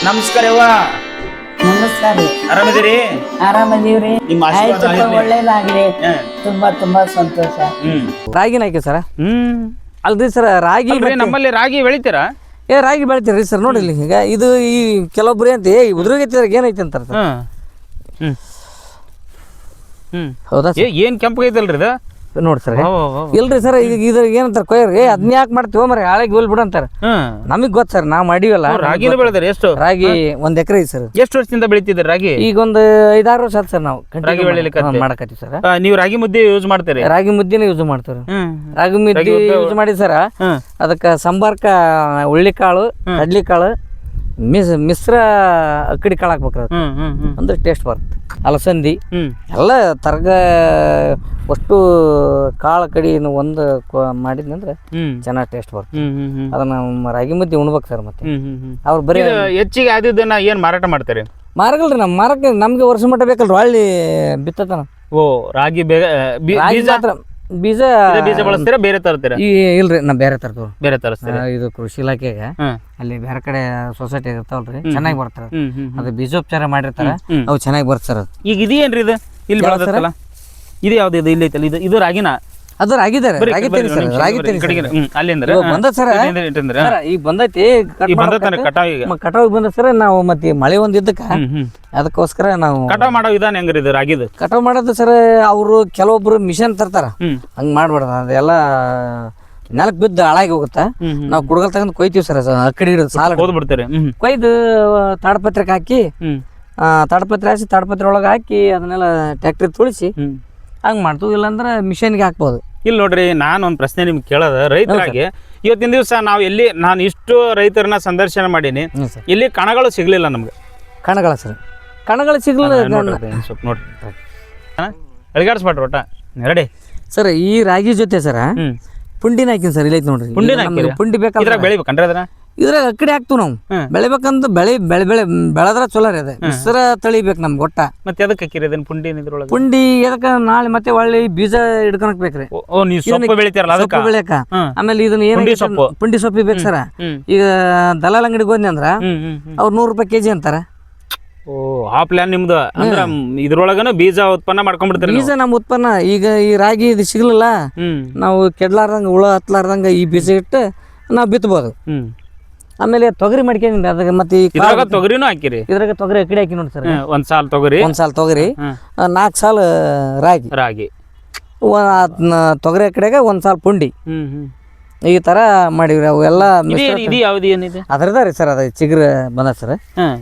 ನಮಸ್ಕಾರ ಯವ್ವ. ನಮಸ್ಕಾರ ರೀ. ಆರಾಮಿದ್ದೀರಿ? ಆರಾಮದೀವ್ರಿ. ನಿಮ್ಮ ಆಶೀರ್ವಾದ ಆಯ್ತಪ್ಪ, ಆಗಿರ್ಲಿ. ಒಳ್ಳೇದಾಗ್ಲಿ. ತುಂಬಾ ತುಂಬಾ ಸಂತೋಷ. ರಾಗಿನ ಹಾಕಿ ಸರ. ಅಲ್ರಿ ಸರ್ ರಾಗಿ ನಮ್ಮಲ್ಲಿ ರಾಗಿ ಬೆಳಿತೀರಾ? ರಾಗಿ ಬೆಳಿತೀರಿ ಸರ್. ನೋಡಿ ಇಲ್ಲಿ ಈಗ ಇದು ಈ ಕೆಲವೊಬ್ರು ಅಂತ ಉದುರುಗೈತಿ ಏನೈತಿ ಅಂತಾರ ಸರ್. ಹೌದಾ ಏನ್ ಕೆಂಪಗೈತಲ್ರಿ ಇದು? ನೋಡಿ ಸರ್ ಇಲ್ರಿ ಸರ್ ಈಗ ಇದ್ರ ಏನಂತಾರ ಕೊಯ್ಯರ್ಗೆ ಅದನ್ನ ಯಾಕೆ ಮಾಡ್ತೀವ ಮರ ಹಾಳೆಗೆ ಹೋಲ್ ಬಿಡ ಅಂತಾರ. ನಮಗ್ ಗೊತ್ತ ಸರ್, ನಾವ್ ಮಾಡಿವಲ್ಲ. ರಾಗಿನ ಬೆಳೆದಾರೆ ಎಷ್ಟು? ರಾಗಿ 1 ಎಕರೆ ಐತಿ ಸರ್. ಎಷ್ಟು ವರ್ಷದಿಂದ ಬೆಳಿತಿದ್ರಿ ರಾಗಿ? ಈಗ ಒಂದು 5-6 ವರ್ಷ ಆಯ್ತು ಸರ್ ನಾವು ರಾಗಿ ಬೆಳಿಲಿಕ್ಕೆ ಮಾಡಕತ್ತೀವಿ ಸರ್. ನೀವು ರಾಗಿ ಮುದ್ದೆ ಯೂಸ್ ಮಾಡ್ತೀರಿ? ರಾಗಿ ಮುದ್ದಿನ ಯೂಸ್ ಮಾಡ್ತೀವಿ. ರಾಗಿ ಮುದ್ದೆ ಯೂಸ್ ಮಾಡಿ ಸರ ಅದಕ್ಕೆ ಸಂಬಾರ್ಕ ಹುಳ್ಳಿಕಾಳು, ಕಡ್ಲಿಕಾಳು, ಮಿಶ್ರ ಅಕ್ಕಡಿ ಕಾಳು ಹಾಕ್ಬೇಕ್ರ. ಅಂದ್ರೆ ಟೇಸ್ಟ್ ಬರುತ್ತೆ. ಅಲಸಂದಿ ಎಲ್ಲ ತರಗ ಅಷ್ಟು ಕಾಳು ಕಡಿ ಒಂದು ಮಾಡಿದ್ನಂದ್ರೆ ಚೆನ್ನಾಗಿ ಟೇಸ್ಟ್ ಬರುತ್ತೆ. ಅದನ್ನ ರಾಗಿ ಮುದ್ದೆ ಉಣ್ಬೇಕು ಸರ್. ಮತ್ತೆ ಅವ್ರು ಬರೀ ಹೆಚ್ಚಿಗೆ ಆದಿದ್ದನ್ನ ಏನ್ ಮಾರಾಟ ಮಾಡ್ತಾರೆ? ಮಾರಗಲ್ರಿ ನಮ್ ಮಾರಕ್ಕೆ ನಮ್ಗೆ ವರ್ಷ ಮಟ್ಟ ಬೇಕಲ್ರಿ ಹಳ್ಳಿ ಬಿತ್ತತನ. ಓ ರಾಗಿ ಬೀಜ ಬೀಜ ಬಳಸ್ತೀರಾ ಬೇರೆ ತರ್ತೀರಾ? ಇಲ್ರಿ ನಾ ಬೇರೆ ತರ್ತೇವೆ. ಬೇರೆ ತರಿಸ್ತೀರಾ? ಇದು ಕೃಷಿ ಇಲಾಖೆಗೆ ಅಲ್ಲಿ ಬೇರೆ ಕಡೆ ಸೊಸೈಟಿ ಇರ್ತಾವಲ್ರಿ, ಚೆನ್ನಾಗಿ ಬರ್ತಾರ. ಅದು ಬೀಜೋಪಚಾರ ಮಾಡಿರ್ತಾರ, ಅವು ಚೆನ್ನಾಗಿ ಬರ್ತಾರ. ಈಗ ಇದೇನ್ರಿ ಇದು ಇಲ್ಲಿ ಬೆಳೆದತ್ತಲ್ಲ, ಇದು ಯಾವ್ದು? ಇದು ಇಲ್ಲಿ ಐತಲ್ಲ, ಇದು ರಾಗಿನ? ಅದು ರಾಗಿ ರಾಗಿ ತೇನಿ ಸರ್. ರಾಗಿ ತೇನಿ ಅಲ್ಲಿಂದ್ರ ಬಂದ ಸರ್. ಈಗ ಬಂದೈತಿ ಕಟಾವ್ ಬಂದ ಸರ್. ನಾವು ಮತ್ತೆ ಮಳೆ ಒಂದ್ ಇದ್ದಕ್ಕ ಅದಕ್ಕೋಸ್ಕರ ನಾವು ಕಟಾವ್ ಮಾಡೋ ವಿಧಾನ ಹೆಂಗ್ರಿ ಇದು ರಾಗಿದು? ಕಟಾವ್ ಮಾಡೋದು ಸರ್, ಅವರು ಕೆಲವೊಬ್ರು ಮಿಷನ್ ತರ್ತಾರ. ಹಂಗ್ ಮಾಡ್ಬಾರ್ದ, ಅದೆಲ್ಲ ನೆಲಕ್ ಬಿದ್ದು ಹಾಳಾಗಿ ಹೋಗುತ್ತಾ. ನಾವು ಕುಡ್ಗಲ್ ತಗೊಂಡ್ ಕೊಯ್ತೀವಿ ಸರ್. ಅಕ್ಕಡಿ ಸಾಲ ಬಿಡ್ತಾರೆ. ಕೊಯ್ದು ತಾಡಪತ್ರೆಗೆ ಹಾಕಿ ತಾಡಪತ್ರೆ ಹಾಕಿ ತಾಡಪತ್ರೆ ಒಳಗೆ ಹಾಕಿ ಅದನ್ನೆಲ್ಲ ಟ್ಯಾಕ್ಟ್ರಿ ತುಳಿಸಿ ಹಂಗ್ ಮಾಡ್ತೀವಿ. ಇಲ್ಲಾಂದ್ರೆ ಮಿಷನ್ಗೆ ಹಾಕ್ಬೋದು. ಇಲ್ಲಿ ನೋಡ್ರಿ, ನಾನು ಒಂದು ಪ್ರಶ್ನೆ ನಿಮ್ಗೆ ಕೇಳೋದ ರೈತರಾಗಿ. ಇವತ್ತಿನ ದಿವಸ ನಾವು ನಾನು ಇಷ್ಟು ರೈತರನ್ನ ಸಂದರ್ಶನ ಮಾಡೀನಿ, ಇಲ್ಲಿ ಕಣಗಳು ಸಿಗ್ಲಿಲ್ಲ ನಮ್ಗೆ. ಕಣಗಳ ಸರ್, ಕಣಗಳು ಸಿಗ್ಲಿಲ್ಲ. ಸ್ವಲ್ಪ ನೋಡ್ರಿ, ಅಳಿಗಾಡ್ಸ್ಬಾಟ್ರಿ ಒಟ್ಟ ರೆಡಿ ಸರ್. ಈ ರಾಗಿ ಜೊತೆ ಸರ ಪುಂಡಿನ ಹಾಕಿನಿ ಸರ್. ಇಲ್ಲ ನೋಡ್ರಿ, ಪುಂಡಿ ಬೇಕಾದ್ರೆ ಬೆಳಿಬೇಕಂದ್ರೆ ಅದನ್ನ ಇದ್ರಾಗ ಅಕ್ಕಡಿ ಹಾಕ್ತಿವಿ ನಾವು. ಬೆಳಿಬೇಕಂತ ಬೆಳೆದ್ರ ಚಲೋ ರೀ. ಅದ ಹೆಸರ ತಳಿಬೇಕು ನಮ್ಗೆ ಒಟ್ಟ. ಮತ್ತೆ ಅದಕ್ಕೆ ಹಾಕಿರಿ ಅದನ್ನ ಪುಂಡಿ? ಪುಂಡಿ ಎದಕ್ಕ ನಾಳೆ ಮತ್ತೆ ಒಳ್ಳೆ ಬೀಜ ಹಿಡ್ಕೊಳಕ್ ಬೇಕ್ರಿ. ಸೊಪ್ಪು ಬೆಳೆಯಕ. ಆಮೇಲೆ ಇದನ್ನ ಏನ್ ಪುಂಡಿ ಸೊಪ್ಪಿ ಬೇಕು ಸರ. ಈಗ ದಲಾಲ್ ಅಂಗಡಿಗೆ ಹೋದ್ನಿ ಅಂದ್ರ ಅವ್ರು 100 ರೂಪಾಯಿ ಕೆಜಿ ಅಂತಾರ. ಆ ಪ್ಲಾನ್ ನಿಮ್ದು ಅಂದ್ರ ಇದ್ರೊಳಗನ ಬೀಜ ಉತ್ಪನ್ನ ಮಾಡ್ಕೊಂಡ್ಬಿಡ್ತೀರಿ? ಬೀಜ ನಮ್ ಉತ್ಪನ್ನ. ಈಗ ಈ ರಾಗಿ ಇದು ಸಿಗ್ಲಿಲ್ಲ, ನಾವು ಕೆಡ್ಲಾರ್ದಂಗ ಹುಳ ಹತ್ಲಾರ್ದಂಗ ಈ ಬೀಜ ಇಟ್ಟು ನಾವು ಬಿತ್ತಬಹುದು. ಆಮೇಲೆ ತೊಗರಿ ಮಾಡ್ಕೊಂಡ್ರಿ ಅದಕ್ಕೆ. ಮತ್ತೆ ತೊಗರಿನೂ ಹಾಕಿರಿ? ಇದ್ರಾಗ ತೊಗರಿ ಅಕ್ಕಡಿ ಹಾಕಿ ನೋಡಿ ಸರ್. ಒಂದ್ ಸಾಲ್ ತೊಗರಿ 4 ಸಾಲ ರಾಗಿ ತೊಗರಿ ಅಕ್ಕಡಿಯಾಗ 1 ಸಾಲ್ ಪುಂಡಿ. ಈ ತರ ಮಾಡಿವ್ರಿ. ಅವೆಲ್ಲ ಅದ್ರದ ರೀ ಸರ್. ಅದ ಚಿಗ್ರ ಬಂದ ಸರ್.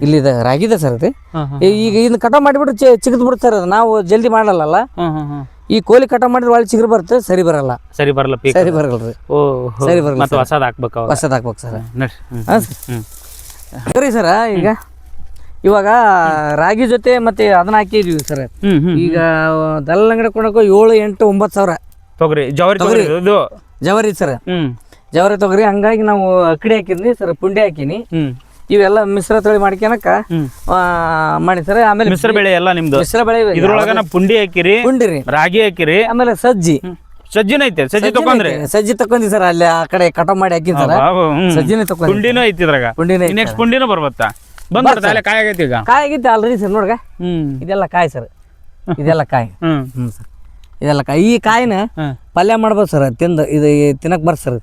ಇಲ್ಲಿ ರಾಗಿದೆ ಸರ್. ಅದು ಈಗ ಇದನ್ನ ಕಟಾವ್ ಮಾಡಿಬಿಟ್ರೆ ಚಿಗದ್ ಬಿಡುತ್ತೆ ಸರ್. ಅದು ನಾವು ಜಲ್ದಿ ಮಾಡಲ್ಲ. ಈ ಕೋಲಿ ಕಟಾವ್ ಮಾಡಿದ್ರೆ ಒಳ್ಳೆ ಚಿಗ್ರ ಬರುತ್ತೆ, ಸರಿ ಬರಲ್ಲ. ಸರಿ ಬರಲ್ಲ ಸರಿ ಬರಲ್ರಿ. ಸರಿ ಬರಲ್ಲ. ಹೊಸದ್ ಹಾಕ್ಬೇಕು ಸರ್. ಸರಿ ಸರ್. ಈಗ ಇವಾಗ ರಾಗಿ ಜೊತೆ ಮತ್ತೆ ಅದನ್ನ ಹಾಕಿದ್ವಿ ಸರ್. ಈಗ ದಲ್ಲಾಲ್ ಅಂಗಡಿ ಕೊಂಡೋಗೋ 7, 8, 9 ಸಾವಿರ ತೊಗರಿ ಜವರಿ ಸರ್. ಜವರಿ ತೊಗರಿ. ಹಂಗಾಗಿ ನಾವು ಅಕ್ಕಡಿ ಹಾಕಿದ್ನಿ ಸರ್, ಪುಂಡಿ ಹಾಕಿನಿ. ಇವೆಲ್ಲ ಮಿಶ್ರ ತಳಿ ಮಾಡ್ಕೊಳಕ ಮಾಡಿ ಸರ್. ಆಮೇಲೆ ಮಿಶ್ರ ಬೆಳೆ ಎಲ್ಲ ನಿಮ್ದು? ಮಿಶ್ರ ಬೆಳೆ. ಇದ್ರೊಳಗ ಪುಂಡಿ ಹಾಕಿರಿ, ಪುಂಡಿ ರೀ, ರಾಗಿ ಹಾಕಿರಿ, ಆಮೇಲೆ ಸಜ್ಜಿನ ಐತೆ. ಸಜ್ಜಿ ತಕೊಂಡಿ ಸರ್. ಅಲ್ಲಿ ಆ ಕಡೆ ಕಟಾವ್ ಮಾಡಿ ಹಾಕಿನ್ ಸರ್. ಸಜ್ಜಿನ ತಕೊಂಡಿ. ಪುಂಡಿನೂ ಐತಿ ಇದ್ರಾಗ. ನೆಕ್ಸ್ಟ್ ಪುಂಡಿನೂ ಬರ್ಬತ್ತಾ? ಬಂದ ಕಾಯಿ ಆಗೈತಿ. ಈಗ ಕಾಯಿ ಆಗೈತಿ ಆಲ್ರೆಡಿ ಸರ್. ನೋಡ್ಗ ಇದೆಲ್ಲ ಕಾಯಿ ಸರ್. ಇದೆಲ್ಲ ಕಾಯಿ. ಸರ್ ಇದೆಲ್ಲ ಕಾಯಿ. ಈ ಕಾಯಿನ ಪಲ್ಯ ಮಾಡ್ಬೋದು ಸರ್. ಇದು ತಿನ್ನಕ್ ಬರ್ತ ಸರ್.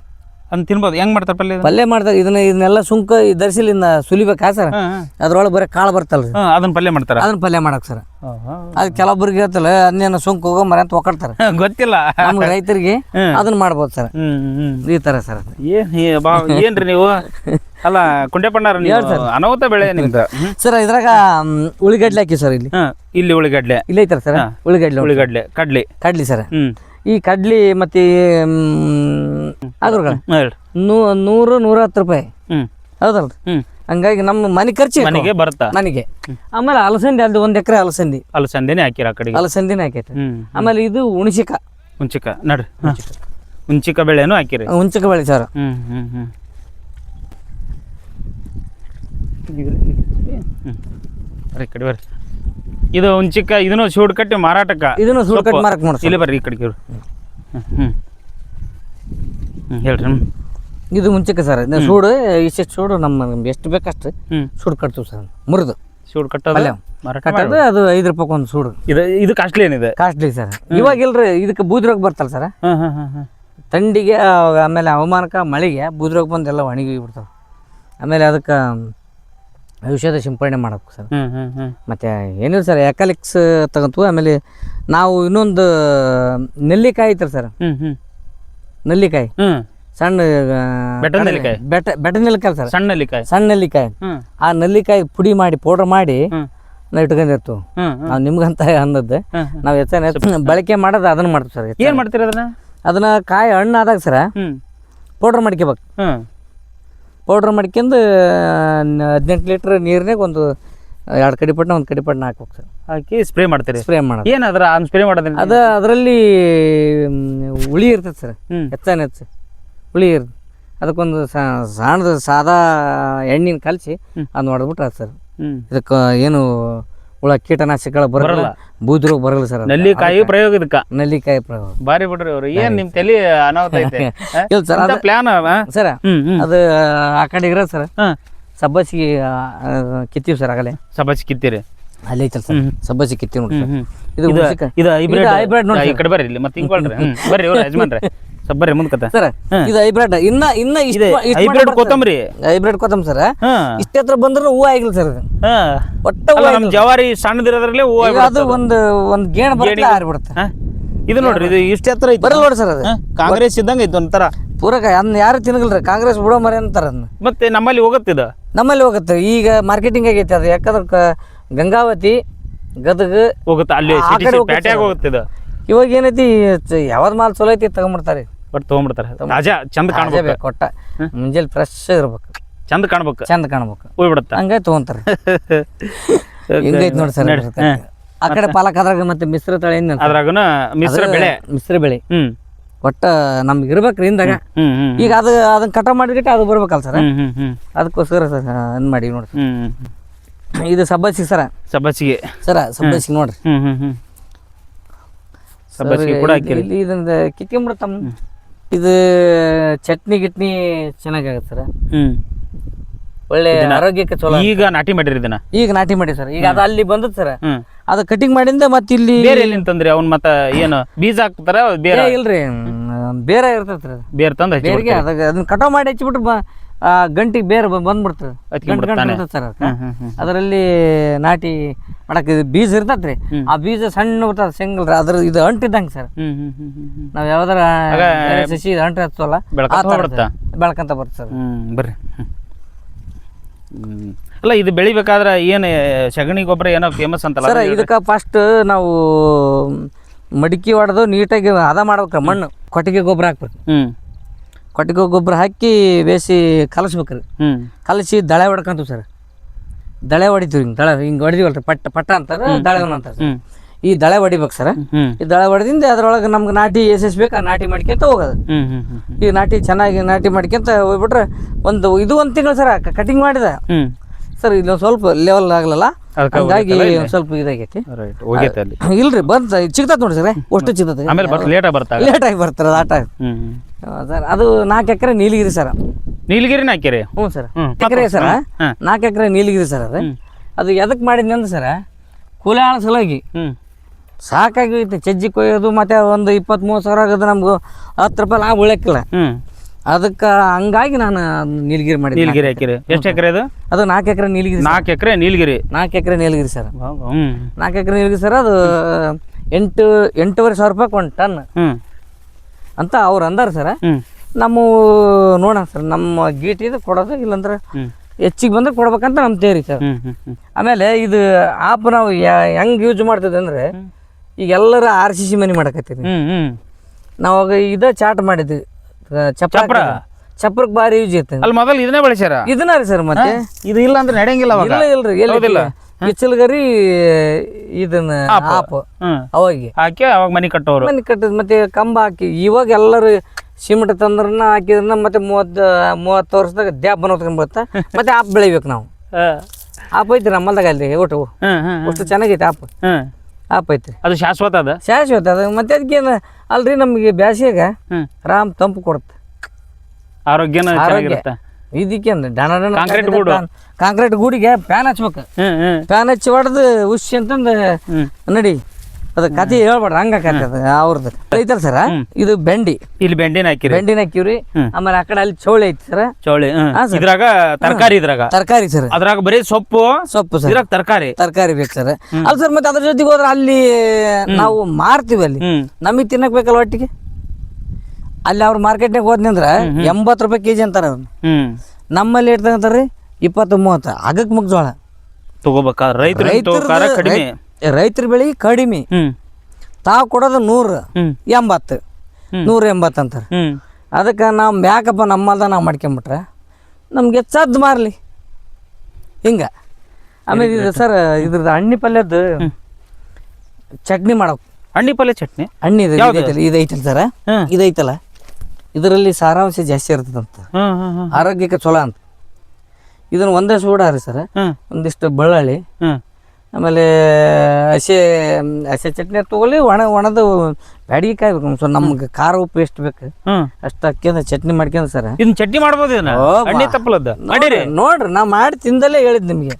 ಅದನ್ನ ತಿನ್ಬೋದು. ಹೆಂಗ್ ಮಾಡ್ತಾರೆ ಪಲ್ಯ ಮಾಡ್ತಾರೆ. ಇದನ್ನೆಲ್ಲ ಸುಂಕ ಧರಿಸಿಲಿಂದ ಸುಲಿಬೇಕಾ ಸರ್. ಅದ್ರೊಳಗೆ ಬರೀ ಕಾಳು ಬರ್ತಲ್ರಿ, ಅದನ್ನ ಪಲ್ಯ ಮಾಡ್ತಾರ. ಅದನ್ನ ಪಲ್ಯ ಮಾಡಕ್ ಸರ್. ಅದ್ ಕೆಲವೊಬ್ರಿಗೆ ಹೇಳ್ತಲ್ಲ ಅದನ್ನೇನು ಸುಂಕ ಹೋಗೋ ಮರ ಅಂತ ಒಕ್ಕಡ್ತಾರೆ. ಗೊತ್ತಿಲ್ಲ ನಮ್ಗೆ ರೈತರಿಗೆ. ಅದನ್ನ ಮಾಡ್ಬೋದು ಸರ್. ಈ ತರ ಸರ್. ಏನ್ರಿ ನೀವು ಅಲ್ಲ ಕುಂಡೆಪಣ್ಣಾರ ಅನಾಹುತ ಬೆಳೆ ನಿಮ್ದು ಸರ್. ಇದ್ರಾಗ ಉಳಿಗಡ್ಲೆ ಹಾಕಿ ಸರ್. ಇಲ್ಲಿ ಉಳಿಗಡ್ಲೆ ಇಲ್ಲ ಐತಾರ ಸರ್. ಉಳಿಗಡ್ಲೆ ಕಡ್ಲಿ ಸರ್. ಈ ಕಡ್ಲಿ ಮತ್ತೆ ಅದ್ರಗಳ 100-110 ರೂಪಾಯಿ ಹೌದಲ್ರಿ. ಹಂಗಾಗಿ ನಮ್ಮ ಮನೆ ಖರ್ಚು ಮನೆಗೆ ಬರುತ್ತಾ. ಮನೆಗೆ. ಆಮೇಲೆ ಅಲಸಂದಿ ಅಲ್ಲಿ 1 ಎಕರೆ ಅಲಸಂದಿನೇ ಹಾಕಿರ. ಆ ಕಡೆ ಅಲಸಂದಿನೇ ಹಾಕೈತೆ. ಆಮೇಲೆ ಇದು ಹುಣಸಿಕ ನಡ್ರಿ. ಹುಂಚಿಕ ಬೆಳೆನೂ ಹಾಕಿರಿ? ಹುಂಚಿಕ ಬೆಳೆ ಸರ್. ಕಡೆ ಬರ್ರಿ. ಇದು ಹುಂಚಿಕ. ಇದನ್ನು ಸೂಡ್ ಕಟ್ಟಿ ಮಾರಾಟಕ್ಕ? ಇದನ್ನು ಸೂಡ್ ಕಟ್ಟಿ ಮಾರಾಟ ಮಾಡಿ. ಇಲ್ಲಿ ಬರ್ರಿ ಈ ಕಡೆಗೆ. ಹೇಳ್ರಿ. ಇದು ಮುಂಚೆಕ್ಕೆ ಸರ್ ಸೂಡು ಇಷ್ಟು ಸೂಡು ನಮ್ಮ ಎಷ್ಟು ಬೇಕಷ್ಟು ಸೂಡು ಕಟ್ತೀವಿ ಸರ್ ಮುರಿದು ಸೂಡು ಕಟ್ಟೋದು ಕಟ್ಟೋದು ಅದು 5 ರೂಪಾಯಿ ಒಂದು ಸೂಡು. ಇದು ಕಾಸ್ಟ್ಲಿ ಏನಿದೆ? Costly sir. ಇವಾಗ ಇಲ್ರಿ ಇದಕ್ಕೆ ಬೂದಿ ರೋಗ ಬರ್ತಲ್ಲ ಸರ್, ಥಂಡಿಗೆ ಆಮೇಲೆ ಹವಾಮಾನಕ್ಕೆ ಮಳೆಗೆ ಬೂದಿ ರೋಗ ಬಂದು ಎಲ್ಲ ಒಣಗಿ ಬಿಡ್ತಾವೆ. ಆಮೇಲೆ ಅದಕ್ಕೆ ಔಷಧ ಸಿಂಪಡಣೆ ಮಾಡಬೇಕು ಸರ್. ಮತ್ತು ಏನಿಲ್ಲ ಸರ್, ಎಕಾಲಿಕ್ಸ್ ತಗೊಂತೀವಿ. ಆಮೇಲೆ ನಾವು ಇನ್ನೊಂದು ನೆಲ್ಲಿಕಾಯಿ ಐತ್ರಿ ಸರ್, ನೆಲ್ಲಿಕಾಯಿ ಸಣ್ಣ ಬೆಟ್ಟ ನೆಲ್ಲಿಕಾಯಿ ಸರ್, ಸಣ್ಣ ನೆಲ್ಲಿಕಾಯಿ. ಆ ನೆಲ್ಲಿಕಾಯಿ ಪುಡಿ ಮಾಡಿ ಪೌಡರ್ ಮಾಡಿ ನಾವು ಇಟ್ಕೊಂಡಿರ್ತೀವಿ. ನಾವು ನಿಮ್ಗಂತ ಅನ್ನೋದು ನಾವು ಹೆಚ್ಚು ಬಳಕೆ ಮಾಡೋದು ಅದನ್ನ ಮಾಡ್ತೀವಿ ಸರ್. ಏನು ಮಾಡ್ತೀರಿ ಅದನ್ನ ಕಾಯಿ ಹಣ್ಣು ಆದಾಗ ಸರ ಪೌಡ್ರ್ ಮಾಡ್ಕೋಬೇಕು. ಪೌಡ್ರ್ ಮಾಡ್ಕೊಂಡು 18 ಲೀಟ್ರ್ ನೀರಿನಾಗ ಒಂದು 2 ಕಡಿಪಟ್ಟಣ 1 ಕಡಿಪಟ್ಟಣ ಹಾಕ್ಬೇಕು ಸರ್. ಹಾಕಿ ಸ್ಪ್ರೇ ಮಾಡ್ತೀರಿ? ಸ್ಪ್ರೇ ಮಾಡೋದು ಏನು ಅದ್ರ ಸ್ಪ್ರೇ ಮಾಡೋದು ಅದು ಅದರಲ್ಲಿ ಹುಳಿ ಇರ್ತದೆ ಸರ್, ಹೆಚ್ಚು ಹುಳಿ ಇರ್ತದೆ. ಅದಕ್ಕೊಂದು ಸಣ್ಣದು ಸಾದಾ ಎಣ್ಣೆನ ಕಲಸಿ ಅದನ್ನ ಹೊಡೆದ್ಬಿಟ್ರೆ ಅದು ಸರ್. ಇದಕ್ಕೆ ಏನು ಹುಳ ಕೀಟನಾಶಕಗಳು ಬರಲ್ಲ, ಬೂದಿ ರೋಗ ಬರಲ್ಲ ಸರ್. ನೆಲ್ಲಿಕಾಯಿ ಪ್ರಯೋಗ ಇದಕ್ಕೆ? ನೆಲ್ಲಿಕಾಯಿ ಪ್ರಯೋಗ ಬಾರಿ ಬಿಡ್ರಿ ಅವ್ರು. ಏನ್ ನಿಮ್ ತಲೆ ಅನಾಹುತ ಐತೆ ಇಲ್ಲ ಸರ್, ಅದು ಪ್ಲಾನ್ ಸರ್. ಅದು ಆ ಕಡೆ ಇರೋ ಸರ್ ಸಬ್ಬಸಿಗೆ ಕಿತ್ತೀವಿ ಸರ್. ಆಗಲೇ ಸಬ್ಬಸಿ ಕಿತ್ತೀರಿ? ಅಲ್ಲಿ ಐತಲ್ಲ ಸರ್ ಸಬ್ಬಸಿ ಕಿತ್ತೀವಿ ನೋಡಿ. ಇದು ಹೈಬ್ರಿಡ್ ನೋಡಿ. ಈ ಕಡೆ ಬರ್ರಿ, ಇಲ್ಲಿ ಮತ್ತೆ ಹಿಂಗ್ ಬರ್ರಿ. ಬರ್ರಿ ಅವ್ರ ಯಜಮಾನ್ರೆ ಸ್ವಲ್ಪ ಬರ್ರಿ ಮುಂದ್ಕತ್ತ ಸರ್. ಇದು ಹೈಬ್ರಿಡ್ ಇನ್ನ ಹೈಬ್ರಿಡ್ ಕೊತ್ತಂಬರಿ, ಹೈಬ್ರಿಡ್ ಕೊತ್ತಂಬರಿ ಸರ್. ಇಷ್ಟ ಹತ್ರ ಬಂದ್ರೆ ಹೂವು ಆಗಿಲ್ಲ ಸರ್. ಒಟ್ಟ ನಮ್ ಜವಾರಿ ಸಣ್ಣದಿರೋದ್ರಲ್ಲೇ ಹೂವು ಅದು ಒಂದು ಗೇಣ್ ಬರುತ್ತೆ ಹಾರಿಬಿಡುತ್ತೆ. ಇದು ನೋಡ್ರಿ, ಇದು ಇಷ್ಟ ಹತ್ರ ಐತಿ. ಬರಲ್ಲ ನೋಡಿ ಸರ್, ಅದು ಕಾಂಗ್ರೆಸ್ ಇದ್ದಂಗೆ ಐತಿ ಒಂಥರ ಪೂರಕ. ಅದನ್ನ ಯಾರು ತಿನ್ನಗಲ್ರಿ, ಕಾಂಗ್ರೆಸ್ ಬಿಡೋ ಮರಿ ಅಂತಾರ ಅದನ್ನ. ಮತ್ತೆ ನಮ್ಮಲ್ಲಿ ಹೋಗತ್ತಿದ? ನಮ್ಮಲ್ಲಿ ಹೋಗುತ್ತೆ ಈಗ ಮಾರ್ಕೆಟಿಂಗ್ ಆಗೈತಿ ಅದು. ಯಾಕಂದ್ರೆ ಗಂಗಾವತಿ ಗದಗ ಹೋಗುತ್ತೆ, ಅಲ್ಲಿ ಪೇಟೆಯಾಗ ಹೋಗುತ್ತಿದ. ಇವಾಗ ಏನೈತಿ, ಯಾವ್ದು ಮಾಲ್ ಚಲೋ ಐತಿ ತಗೊಂಡ್ಬಿಡ್ತಾರೆ, ಬಟ್ ತಗೊಂಡ್ಬಿಡ್ತಾರೆ. ತಾಜಾ ಚಂದ ಕಾಣ್ಬೇಕು, ಕೊಟ್ಟ ಮುಂಜಾನೆ ಫ್ರೆಶ್ ಇರ್ಬೇಕು, ಚಂದ ಕಾಣ್ಬೇಕು, ಹೋಗ್ಬಿಡುತ್ತೆ. ಹಂಗಾಗಿ ತಗೊಂತಾರೆ. ಹಿಂಗೈತಿ ನೋಡಿ ಸರ್. ಆ ಕಡೆ ಪಾಲಕ್ ಅದ್ರಾಗ ಮತ್ತೆ ಮಿಶ್ರ ತಳಿ ಅದ್ರಾಗನ ಮಿಶ್ರ ಬೆಳೆ ಒಟ್ಟ ನಮ್ಗೆ ಇರ್ಬೇಕ್ರಿ ಹಿಂದಾಗ. ಈಗ ಅದನ್ನ ಕಟ ಮಾಡಿಬಿಟ್ಟು ಅದು ಬರ್ಬೇಕಲ್ಲ ಸರ್, ಅದಕ್ಕೋಸ್ಕರ ಸರ್ ಅನ್ ಮಾಡಿ ನೋಡಿ. ಇದು ಸಬ್ಬಸಿಗೆ ಸರ, ಸಬ್ಬಸಿಗೆ ಸಬ್ಬಸಿಗೆ ನೋಡ್ರಿ. ಸಬ್ಬಸಿಗೆ ಕೂಡ ಇಲ್ಲಿ ಇದನ್ನ ಕಿತ್ಕೊಂಡ್ಬಿಡತ್ತಮ್ಮ. ಇದು ಚಟ್ನಿ ಗಿಟ್ನಿ ಚೆನ್ನಾಗಾಗತ್ತೆ ಸರ್, ಒಳ್ಳೆ ಆರೋಗ್ಯಕ್ಕೆ ಚಲೋ. ಈಗ ನಾಟಿ ಮಾಡಿರಿ ಇದನ್ನ? ಈಗ ನಾಟಿ ಮಾಡಿ ಸರ್. ಈಗ ಅದು ಅಲ್ಲಿ ಬಂದದ ಸರ್, ಅದು ಕಟಿಂಗ್ ಮಾಡಿಂದ ಮತ್ತೆ ಇಲ್ಲಿ ಬೇರೆ ಎಲ್ಲಿಂದ ತಂದ್ರಿ ಅವ್ನ? ಮತ್ತ ಏನು ಬೀಜ ಹಾಕ್ತಾರ? ಬೇರೆ ಇಲ್ರಿ, ಬೇರೆ ಇರ್ತೈತ್ರಿ. ಬೇರೆ ತಂದ ಬೇರೆಗೆ ಅದನ್ನ ಕಟಾವ್ ಮಾಡಿ ಹಚ್ಚಿಬಿಟ್ಟು ಗಂಟಿಗೆ ಬೇರೆ ಬಂದ್ಬಿಡ್ತದೆ ಸರ್. ಅದರಲ್ಲಿ ನಾಟಿ ಮಾಡಕ್ ಬೀಜ ಇರ್ತೈತ್ರಿ. ಆ ಬೀಜ ಸಣ್ಣ ಬರ್ತದ ಸಿಂಗಲ್ರಿ, ಅದ್ರ ಇದು ಅಂಟಿದ್ದಂಗೆ ಸರ್. ನಾವ್ ಯಾವ್ದಾರ ಸಸಿ ಅಂಟು ಹಚ್ಚೋಲ್ಲ, ಬೆಳ್ಕಂತ ಬರ್ತದೆ ಸರ್. ಬರ್ರಿ. ಅಲ್ಲ, ಇದು ಬೆಳಿಬೇಕಾದ್ರೆ ಏನು ಸಗಣಿ ಗೊಬ್ಬರ ಏನೋ ಫೇಮಸ್ ಅಂತಲ್ಲ ಸರ್? ಇದಕ್ಕೆ ಫಸ್ಟ್ ನಾವು ಮಡಿಕೆ ಹೊಡೆದು ನೀಟಾಗಿ ಹದ ಮಾಡ್ಬೇಕ್ರಿ. ಮಣ್ಣು ಕೊಟ್ಟಿಗೆ ಗೊಬ್ಬರ ಹಾಕ್ಬೇಕು. ಕೊಟ್ಟಿಗೆ ಗೊಬ್ಬರ ಹಾಕಿ ಬೇಸಿ ಕಲಸ್ಬೇಕ್ರಿ. ಕಲಸಿ ದಳೆ ಹೊಡ್ಕೊಂತೀವಿ ಸರ್. ದಳೆ ಹೊಡಿತೀವಿ, ಹಿಂಗೆ ಹೊಡಿದೀವಲ್ರಿ, ಪಟ್ಟ ಅಂತಾರೆ, ದಳೆವನ್ನ ಅಂತಾರೆ. ಈ ದಳೆ ಹೊಡಿಬೇಕು ಸರ್. ಈ ದಳೆ ಹೊಡೆದಿಂದ ಅದ್ರೊಳಗೆ ನಮ್ಗೆ ನಾಟಿ ಎಸ್ ಬೇಕು ಆ ನಾಟಿ ಮಾಡ್ಕೊಂತ ಹೋಗೋದು. ಈ ನಾಟಿ ಚೆನ್ನಾಗಿ ನಾಟಿ ಮಾಡ್ಕೊಂತ ಹೋಗ್ಬಿಟ್ರೆ ಒಂದು ತಿಂಗಳು ಸರ್ ಕಟಿಂಗ್ ಮಾಡಿದ ಸರ್. ಇಲ್ಲೊಂದು ಸ್ವಲ್ಪ ಲೆವೆಲ್ ಆಗ್ಲಲ್ಲ, ಹಂಗಾಗಿ ಒಂದು ಸ್ವಲ್ಪ ಇದಾಗೈತಿ. ಇಲ್ರಿ ಬಂತ ಸಿಗ್ತದ ನೋಡಿ ಸರ್, ಅಷ್ಟು ಸಿಗ್ತದೆ. ಲೇಟ್ ಆಗಿ ಬರ್ತಾರೆ ಆಟ ಸರ್. ಅದು 4 ಎಕರೆ ನೀಲಗಿರಿ ಸರ್. ನೀಲಗಿರಿ ಹಾಕಿರಿ? ಹ್ಞೂ ಸರ್, ಎಕರೆ ಸರ್, 4 ಎಕರೆ ನೀಲಗಿರಿ ಸರ್. ಅದು ಎದಕ್ಕೆ ಮಾಡಿದ್ನಿ ಅಂದ್ರೆ ಸರ್, ಕೂಲಿ ಆಳ ಸಲುವಾಗಿ ಸಾಕಾಗಿ ಚಜ್ಜಿ ಕೊಯ್ಯೋದು ಮತ್ತೆ ಒಂದು 20-30 ಸಾವಿರ ಆಗೋದು, ನಮ್ಗೆ 10 ರೂಪಾಯಿ ಲಾಭ ಉಳಿಯಕ್ಕಿಲ್ಲ. ಅದಕ್ಕೆ ಹಂಗಾಗಿ ನಾನು ನೀಲಗಿರಿ ಮಾಡಿ. ನೀಲಗಿರಿ ಹಾಕಿರಿ? ಎಷ್ಟು ಎಕರೆ ಅದು? ಅದು 4 ಎಕರೆ ನೀಲಗಿರಿ. 4 ಎಕರೆ ನೀಲಗಿರಿ? 4 ಎಕರೆ ನೀಲಗಿರಿ ಸರ್. 4 ಎಕರೆ ನೀಲಗಿರಿ ಸರ್. ಅದು 8-8.5 ಸಾವಿರ ರೂಪಾಯಿ ಒಂದು ಟನ್ ಅಂತ ಅವ್ರು ಅಂದಾರ ಸರ್. ನಮ್ಮ ನೋಡೋಣ ಸರ್, ನಮ್ಮ ಗೀಟಿದು ಕೊಡೋದು, ಇಲ್ಲಾಂದ್ರೆ ಹೆಚ್ಚಿಗೆ ಬಂದ್ರೆ ಕೊಡ್ಬೇಕಂತ ನಮ್ಮ ತೇರಿ ಸರ್. ಆಮೇಲೆ ಇದು ಆಪ್ ನಾವು ಹೆಂಗೆ ಯೂಸ್ ಮಾಡ್ತಿದ್ವಿ ಅಂದ್ರೆ, ಈಗ ಎಲ್ಲರೂ RCC ಮನೆ ಮಾಡಕತ್ತೀವಿ ನಾವು. ಇದ ಚಾಟ್ ಮಾಡಿದ್ವಿ, ಚಪ್ರಕ್ಕೆ ಭಾರಿ ಯೂಸ್ ಐತೆ. ಅಲ್ಲಿ ಮೊದಲು ಇದನ್ನೇ ಬಳಸ್ಯಾರ? ಇದನ್ನ ರೀ ಸರ್. ಮತ್ತೆ ಇದು ಇಲ್ಲ ಅಂದ್ರೆ ನಡೆಯಂಗಿಲ್ಲ. ಇಲ್ರಿ, ಕಿಚ್ಚಲ್ಗರಿ ಇದನ್ನ ಆಪ್ ಅವಾಗ ಹಾಕಿ ಅವಾಗ ಮನೆ ಕಟ್ಟೋರು. ಮನೆ ಕಟ್ಟದ್ ಮತ್ತೆ ಕಂಬ ಹಾಕಿ. ಇವಾಗ ಎಲ್ಲರೂ ಸಿಮೆಂಟ್ ತಂದ್ರನ್ನ ಹಾಕಿದ್ರನ್ನ ಮತ್ತೆ 30 ವರ್ಷದಾಗ ದ್ಯಾಪ್ ಬಂದ್ಬಿಡುತ್ತೆ. ಮತ್ತೆ ಆಪ್ ಬೆಳಿಬೇಕು ನಾವು. ಆಪ್ ಐತ್ರಿ ನಮ್ಮಲ್ದಾಗ ಅಲ್ಲಿ ಒಟ್ಟು ಅಷ್ಟು ಚೆನ್ನಾಗೈತೆ ಆಪ್ ಐತ್ರಿ. ಅದು ಶಾಶ್ವತ ಅದು. ಮತ್ತೆ ಅದಕ್ಕೇನು ಅಲ್ರಿ, ನಮಗೆ ಬ್ಯಾಸಿಯಾಗ ತಂಪು ಕೊಡುತ್ತೆ. ಆರೋಗ್ಯನ ಚೆನ್ನಾಗಿರುತ್ತೆ. ಇದಕ್ಕೆ ಕಾಂಕ್ರೀಟ್ ಗೂಡು. ಕಾಂಕ್ರೀಟ್ ಗೂಡಿಗೆ ಫ್ಯಾನ್ ಹಚ್ಬೇಕು. ಫ್ಯಾನ್ ಹಚ್ಚಿ ಹೊಡೆದು ಉಶ್ ಅಂತಂದು ನಡಿ ಅದ ಕತಿ ಹೇಳ್ಬೇಡ್ರಿ ಹಂಗಾಕತ್ತೆ ಅವ್ರದ್ದು ಐತಲ್ಲ ಸರ. ಇದು ಬೆಂಡಿ, ಇಲ್ಲಿ ಬೆಂಡಿನ ಹಾಕಿರಿ. ಬೆಂಡಿನ ಹಾಕಿವ್ರಿ. ಆಮೇಲೆ ಆ ಕಡೆ ಅಲ್ಲಿ ಚೌಳಿ ಐತಿ ಸರ. ಚೌಳಿ ಇದ್ರಾಗ ತರಕಾರಿ, ಇದ್ರಾಗ ತರಕಾರಿ ಸರ್. ಅದ್ರಾಗ ಬರೀ ಸೊಪ್ಪು ಸರ್, ಇದ್ರಾಗ ತರಕಾರಿ ಬೇಕು ಸರ್. ಅಲ್ಲ ಸರ್, ಮತ್ತೆ ಅದ್ರ ಜೊತೆಗೆ ಹೋದ್ರೆ ಅಲ್ಲಿ ನಾವು ಮಾರ್ತೀವಿ, ಅಲ್ಲಿ ನಮಗೆ ತಿನ್ನಕ್ ಬೇಕಲ್ಲ ಒಟ್ಟಿಗೆ. ಅಲ್ಲಿ ಅವ್ರ ಮಾರ್ಕೆಟ್ನಾಗ ಹೋದ್ನಿ ಅಂದ್ರ 80 ರೂಪಾಯಿ ಕೆಜಿ ಅಂತಾರ ಅವ್ರು. ನಮ್ಮಲ್ಲಿ ಎಷ್ಟು ತಗೊಂತಾರ್ರಿ 20-30. ಆಗಕ್ ಮುಗ್ಜೋಳ ತಗೋಬೇಕ. ರೈತರ ಬೆಳಿ ಕಡಿಮೆ, ತಾವು ಕೊಡೋದು 180 180 ಅಂತಾರೆ. ಅದಕ್ಕೆ ನಾವು ಮ್ಯಾಕಪ್ಪ ನಮ್ಮಲ್ದ ನಾವು ಮಾಡ್ಕೊಂಬಿಟ್ರೆ ನಮ್ಗೆ ಸದ್ದು ಮಾರಲಿ ಹಿಂಗೆ. ಆಮೇಲೆ ಇದು ಸರ್, ಇದ್ರದ್ದು ಹಣ್ಣಿ ಪಲ್ಯದ್ದು ಚಟ್ನಿ ಮಾಡೋಕೆ. ಹಣ್ಣಿ ಪಲ್ಯ ಚಟ್ನಿ? ಹಣ್ಣಿ ಇದು ಐತಲ್ಲ ಸರ, ಇದು ಐತಲ್ಲ, ಇದರಲ್ಲಿ ಸಾರಾಂಶ ಜಾಸ್ತಿ ಇರ್ತದಂತ, ಆರೋಗ್ಯಕ್ಕೆ ಚಲೋ ಅಂತ. ಇದನ್ನು ಒಂದೇ ಸೂಡಾರಿ ಸರ್, ಒಂದಿಷ್ಟು ಬೆಳ್ಳುಳ್ಳಿ, ಆಮೇಲೆ ಹಸೆ ಚಟ್ನಿ ತಗೊಳ್ಳಿ. ಒಣದು ಬ್ಯಾಡಿಗೆ ಕಾಯ್ಬೇಕು. ಸೊ ನಮ್ಗೆ ಖಾರ ಉಪ್ಪು ಎಷ್ಟು ಬೇಕು ಅಷ್ಟು ಹಾಕ್ಯಂದ ಚಟ್ನಿ ಮಾಡ್ಕೊಂಡ್ ಸರ್. ಇದನ್ನ ಚಟ್ನಿ ಮಾಡ್ಬೋದು. ನೋಡ್ರಿ, ನಾ ಮಾಡಿ ತಿಂದಲೇ ಹೇಳಿದ್ ನಿಮ್ಗೆ.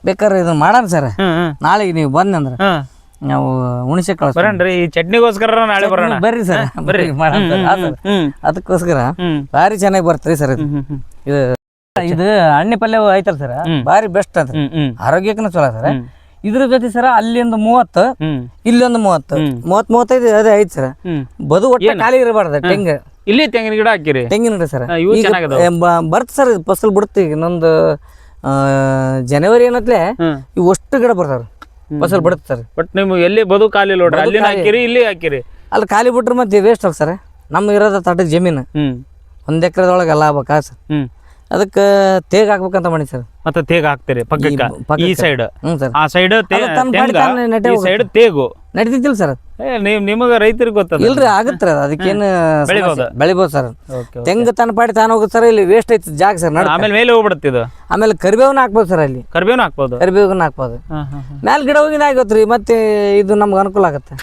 ಬೇಕಾದ್ರೆ ಇದನ್ನ ಮಾಡೋಣ ಸರ್. ನಾಳೆಗೆ ನೀವು ಬಂದಂದ್ರ ನಾವು ಉಣಿಸೆ ಬರಣ್ರಿ. ಈ ಚಟ್ನಿಗೋಸ್ಕರ ನಾಳೆ ಬರೋಣ. ಬರ್ರಿ ಸರ್, ಬರ್ರಿ ಅದಕ್ಕೋಸ್ಕರ ಭಾರಿ ಚೆನ್ನಾಗಿ ಬರ್ತೀರಿ ಸರ್. ಇದು ಹಣ್ಣಿ ಪಲ್ಯ ಐತಲ್ಲ ಸರ್, ಭಾರಿ ಬೆಸ್ಟ್ ಅಂತ, ಆರೋಗ್ಯಕ್ಕೂ ಚಲೋ ಸರ್. ಇದ್ರ ಜೊತೆ ಸರ ಅಲ್ಲಿಂದ 30, ಇಲ್ಲೊಂದು 30-35 ಅದೇ ಐತಿ ಸರ್. ಬದು ಒಟ್ಟು ಖಾಲಿ ಇರಬಾರ್ದು. ತೆಂಗ ಇಲ್ಲಿ ತೆಂಗಿನ ಗಿಡ ಹಾಕಿರಿ? ತೆಂಗಿನ ಗಿಡ ಸರ್ ಬರ್ತ ಸರ್. ಫಸಲ್ ಬಿಡುತ್ತೆ ಈಗ ಇನ್ನೊಂದು ಜನವರಿ ಏನತ್ಲೆ ಇವು ಅಷ್ಟು ಗಿಡ ಬರ್ತಾರ, ಫಸಲ್ ಬಿಡುತ್ತೆ ಸರ್. ಬಟ್ ನೀವು ಎಲ್ಲಿ ಬದು ಖಾಲಿ ನೋಡ್ರಿ, ಅಲ್ಲಿ ಹಾಕಿರಿ ಇಲ್ಲಿ ಹಾಕಿರಿ. ಅಲ್ಲಿ ಖಾಲಿ ಬಿಟ್ರೆ ಮತ್ತೆ ವೇಸ್ಟ್ ಅಲ್ಲ ಸರ್. ನಮ್ಮ ಇರೋದ ತಟ್ಟದ ಜಮೀನು 1 ಎಕರೆದೊಳಗೆ ಎಲ್ಲ ಆಗ್ಬೇಕಾ ಸರ್. ಅದಕ್ಕೆ ತೇಗ್ ಹಾಕ್ಬೇಕಂತ ಮಾಡಿ ಸರ್. ಮತ್ತೆ ತೇಗ್ ಹಾಕ್ತೀರಿ ಪಕ್ಕಕ್ಕ? ಈ ಸೈಡ್ ಆ ಸೈಡ್ ತೇಗು ನಡೀತಿಲ್ಲ ಸರ್. ನಿಮಗ ರೈತರಿಗೆ ಗೊತ್ತದ ಇಲ್ರಿ, ಆಗತ್ತರ ಅದಕ್ಕೇನು ಬೆಳಿಬೋದು ಸರ್. ತೆಂಗು ತನ್ನ ಪಾಡಿ ತಾನು ಹೋಗುತ್ತೆ ಸರ್. ಇಲ್ಲಿ ವೇಸ್ಟ್ ಐತಿ ಜಾಗ ಸರ್. ಆಮೇಲೆ ಮೇಲೆ ಹೋಗ್ಬಿಡುತ್ತೆ. ಆಮೇಲೆ ಕರಿಬೇವನ್ನ ಹಾಕ್ಬೋದು ಸರ್. ಅಲ್ಲಿ ಕರಿಬೇವನ್ನ ಹಾಕ್ಬೋದು. ಮ್ಯಾಲ ಗಿಡ ಹೋಗಿನ ಆಗತ್ರಿ. ಮತ್ತೆ ಇದು ನಮ್ಗೆ ಅನುಕೂಲ ಆಗತ್ತೆ.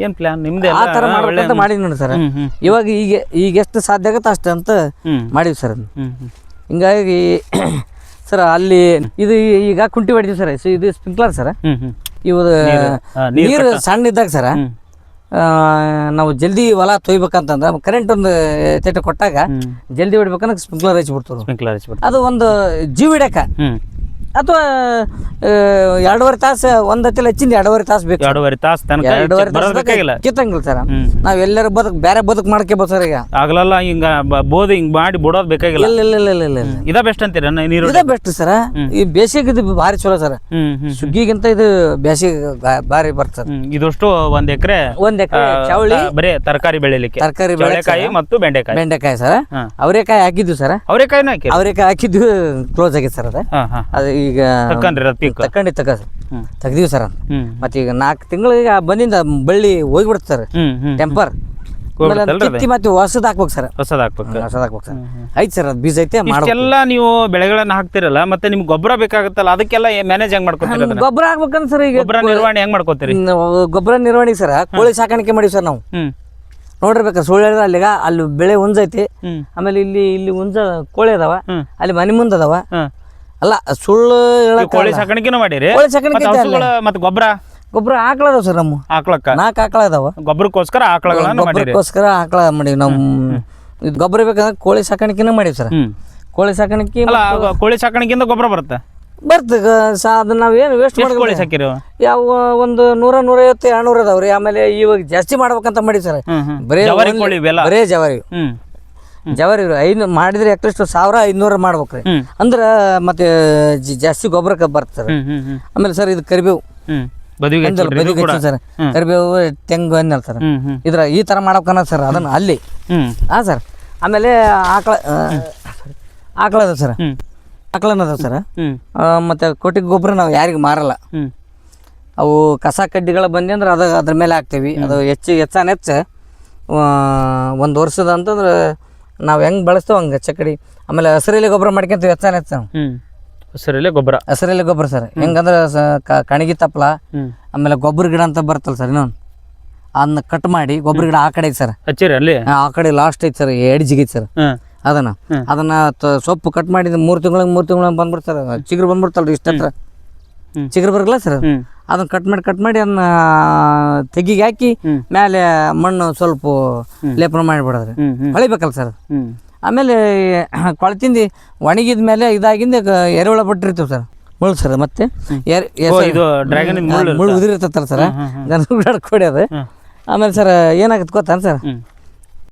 ಏನ್ ಪ್ಲಾನ್ ನಿಮ್ದೆ? ಆ ತರ ಮಾಡ್ಬೇಕಂತ ಮಾಡಿ ನೋಡಿ ಸರ್. ಇವಾಗ ಈಗ ಎಷ್ಟು ಸಾಧ್ಯ ಆಗತ್ತೆ ಅಷ್ಟ ಅಂತ ಮಾಡಿವಿ ಸರ್. ಹಿಂಗಾಗಿ ಸರ್ ಅಲ್ಲಿ ಇದು ಈಗ ಕುಂಟಿ ಹೊಡಿತೀವಿ ಸರ್. ಇದು ಸ್ಪ್ರಿಂಕ್ಲರ್ ಸರ್. ಇವು ನೀರು ಸಣ್ಣ ಇದ್ದಾಗ ಸರ ನಾವು ಜಲ್ದಿ ಹೊಲ ತೊಯ್ಬೇಕಂತಂದ್ರೆ ಕರೆಂಟ್ ಒಂದು ತೇಟ ಕೊಟ್ಟಾಗ ಜಲ್ದಿ ಹೊಡಿಬೇಕಂದ್ರೆ ಸ್ಪ್ರಿಂಕ್ಲರ್ ಹಚ್ಚಿಬಿಡ್ತಾರೆ. ಅದು ಒಂದು ಜೀವ ಹಿಡಕ ಅಥವಾ 2.5 ತಾಸು ಒಂದತ್ತಿಲ್ಲ ಹಚ್ಚಿಂದ 2.5 ತಾಸು ಬೇಕು. 2.5 ತಾಸು ಕಿತ್ತಂಗಿಲ್ಲ ಸರ್. ನಾವ್ ಎಲ್ಲರೂ ಬೇರೆ ಬದುಕು ಮಾಡ್ಕೋಬೋದು ಸರ್. ಈಗ ಆಗ್ಲಲ್ಲ, ಹಿಂಗ ಬೋದ್ ಹಿಂಗ್ ಮಾಡಿ ಬಿಡೋದ್ ಬೇಕಾಗಿಲ್ಲ. ಇಲ್ಲ ಇದ ಬೆಸ್ಟ್ ಅಂತೀರ? ಇದ ಬೆಸ್ಟ್ ಸರ್. ಈ ಬೇಸಿಗೆ ಇದು ಭಾರಿ ಚಲೋ ಸರ್. ಸುಗ್ಗಿಗಿಂತ ಇದು ಬೇಸಿಗೆ ಭಾರಿ ಬರ್ತದೆ. ಇದಷ್ಟು 1 ಎಕರೆ ಚೌಳಿ ಬರೀ ತರಕಾರಿ ಬೆಳಿಲಿಕ್ಕೆ. ತರಕಾರಿ ಬೆಳೆಕಾಯಿ ಮತ್ತು ಬೆಂಡೆಕಾಯಿ ಸರ್. ಅವರೆಕಾಯಿ ಹಾಕಿದ್ವಿ ಸರ್. ಅವರೆಕಾಯಿ ಹಾಕಿದ್ವಿ, ಕ್ಲೋಸ್ ಆಗಿದೆ ಸರ್. ಅದು ಈಗ ತೆಗ್ದಿವಿ ಸರ್. ಮತ್ತೆ ಈಗ 4 ತಿಂಗಳಿಗೆ ಬಂದಿಂದ ಬಳ್ಳಿ ಹೋಗ್ಬಿಡುತ್ತೆ ಸರ್. ಟೆಂಪರ್ ಕಿತ್ತಿ ಮತ್ತೆ ಹೊಸದ್ ಹಾಕ್ಬೇಕು ಸರ್. ಹೊಸದ್ ಹಾಕ್ಬೇಕು ಸರ್. ಐತಿ ಸರ್, ಅದು ಬೀಜ ಐತೆ. ಎಲ್ಲ ನೀವು ಬೆಳೆಗಳನ್ನ ಹಾಕ್ತಿರಲ್ಲ, ಮತ್ತೆ ನಿಮ್ಗೆ ಗೊಬ್ಬರ ಬೇಕಾಗುತ್ತಲ್ಲ, ಅದಕ್ಕೆಲ್ಲ ಮ್ಯಾನೇಜ್ ಹೆಂಗ್ ಮಾಡ್ಕೊತೀರಿ? ಗೊಬ್ಬರ ಹಾಕ್ಬೇಕಂತ ಸರ್. ಈಗ ಗೊಬ್ಬರ ನಿರ್ವಹಣೆ ಹೆಂಗ್ ಮಾಡ್ಕೋತೀರಿ? ಗೊಬ್ಬರ ನಿರ್ವಹಣೆ ಸರ್, ಕೋಳಿ ಸಾಕಾಣಿಕೆ ಮಾಡಿ ಸರ್ ನಾವು. ನೋಡಿರ್ಬೇಕು ಸುಳ್ಳು ಹೇಳಿದ್ರೆ ಅಲ್ಲಿಗ ಅಲ್ಲಿ ಬೆಳೆ ಹುಂಜೈತಿ. ಆಮೇಲೆ ಇಲ್ಲಿ ಹುಂಜ ಕೋಳಿ ಅದಾವ, ಅಲ್ಲಿ ಮನೆ ಮುಂದೆ ಅದಾವ. ಅಲ್ಲ ಸುಳ್ಳು ಕೋಳಿ ಸಾಕಾಣಿಕೆನೂ ಮಾಡಿರಿ? ಕೋಳಿ ಸಾಕಾಣಿಕೆ ಮತ್ತೆ ಗೊಬ್ಬರ ಆಕಳದಾವ ಸರ್. ನಮ್ಮ ಆಕಳಕ್ಕ 4 ಆಕಳ ಅದಾವ. ಗೊಬ್ಬರಕ್ಕೋಸ್ಕರ ಆಕಳ ಮಾಡೀವಿ ನಾವು. ಗೊಬ್ಬರ ಬೇಕಂದ್ರೆ ಕೋಳಿ ಸಾಕಾಣಿಕೆನೂ ಮಾಡೀವಿ ಸರ್. ಕೋಳಿ ಸಾಕಾಣಿಕೆ ಕೋಳಿ ಸಾಕಾಣಿಕೆಯಿಂದ ಗೊಬ್ಬರ ಬರುತ್ತೆ ಅದನ್ನ ನಾವೇನು ವೇಸ್ಟ್ ಮಾಡಿ ಕೋಳಿ ಸಾಕಿರಿ? ಯಾವ ಒಂದು 100, 150, 200 ಅದಾವ್ರಿ. ಆಮೇಲೆ ಇವಾಗ ಜಾಸ್ತಿ ಮಾಡ್ಬೇಕಂತ ಮಾಡಿ ಸರ್. ಬರೇ ಜವಾರಿ 5 ಮಾಡಿದ್ರೆ ಅಟ್ಲೀಸ್ಟ್ 1500 ಮಾಡ್ಬೇಕ್ರಿ. ಅಂದ್ರ ಮತ್ತೆ ಜಾಸ್ತಿ ಗೊಬ್ಬರಕ್ಕೆ ಬರ್ತದೆ. ಆಮೇಲೆ ಸರ್ ಇದು ಕರಿಬೇವು ಸರ್. ಕರಿಬೇವು ತೆಂಗು ಅನ್ನಲ್ಲ ಸರ್. ಈ ತರ ಮಾಡ್ಬೇಕನ್ನ ಸರ್. ಅದನ್ನ ಅಲ್ಲಿ ಸರ್. ಆಮೇಲೆ ಆಕಳ ಅದ ಸರ್. ಆಕಳನದ ಸರ್. ಮತ್ತೆ ಕೊಟ್ಟಿಗೆ ಗೊಬ್ಬರ ನಾವು ಯಾರಿಗೂ ಮಾರಲ್ಲ. ಅವು ಕಸ ಕಡ್ಡಿಗಳು ಬಂದಿ ಅಂದ್ರೆ ಅದ್ರ ಮೇಲೆ ಹಾಕ್ತೀವಿ. ಅದು ಹೆಚ್ಚ 1 ವರ್ಷದ ಅಂತಂದ್ರೆ ನಾವು ಹೆಂಗ್ ಬಳಸ್ತೇವೆ ಹಂಗೆ ಚಕಡಿ. ಆಮೇಲೆ ಹಸಿರೆಲೆ ಗೊಬ್ಬರ ಮಾಡ್ಕೊಂತೀವಿ. ಹೆಚ್ಚ ಹಸಿರೆಲೆ ಗೊಬ್ಬರ ಸರ್. ಹೆಂಗಂದ್ರೆ ಕಣಗಿ ತಪ್ಪಲ, ಆಮೇಲೆ ಗೊಬ್ಬರ ಗಿಡ ಅಂತ ಬರ್ತಲ್ಲ ಸರ್ ಇನ್ನೊಂದು, ಅದನ್ನ ಕಟ್ ಮಾಡಿ ಗೊಬ್ಬರ ಗಿಡ ಆ ಕಡೆ ಐತೆ ಸರ್, ಹಚ್ಚಿರಿ ಅಲ್ಲಿ ಆ ಕಡೆ ಲಾಸ್ಟ್ ಐತೆ ಸರ್, ಎಡ್ಜಿಗೆ ಸರ್. ಅದನ್ನ ಸೊಪ್ಪು ಕಟ್ ಮಾಡಿದ 3 ತಿಂಗಳಿಗೆ ಬಂದ್ಬಿಡ್ತಾರೆ, ಚಿಗುರು ಬಂದ್ಬಿಡ್ತಲ್ರಿ ಇಷ್ಟ ಹತ್ರ ಚಿಗುರು ಬರಲ್ಲ ಸರ್. ಅದನ್ನ ಕಟ್ ಮಾಡಿ ಅದನ್ನ ತೆಗಿಗೆ ಹಾಕಿ ಮೇಲೆ ಮಣ್ಣು ಸ್ವಲ್ಪ ಲೇಪನ ಮಾಡಿಬಿಡೋದ್ರಿ, ಹೊಳಿಬೇಕಲ್ಲ ಸರ್. ಆಮೇಲೆ ಕೊಳತಿಂದ ಒಣಗಿದ ಮೇಲೆ ಇದಾಗಿಂದ ಎರೆಹುಳ ಬಿಟ್ಟಿರ್ತೀವಿ ಸರ್, ಮುಳ್ಳು ಸರ್. ಮತ್ತೆ ಮುಳ್ಳು ಉದಿರಿರ್ತಲ್ಲ ಸರ್, ಕೊಡಿ ಅದು. ಆಮೇಲೆ ಸರ್ ಏನಾಗತ್ತೆ ಗೊತ್ತಾ ಸರ್,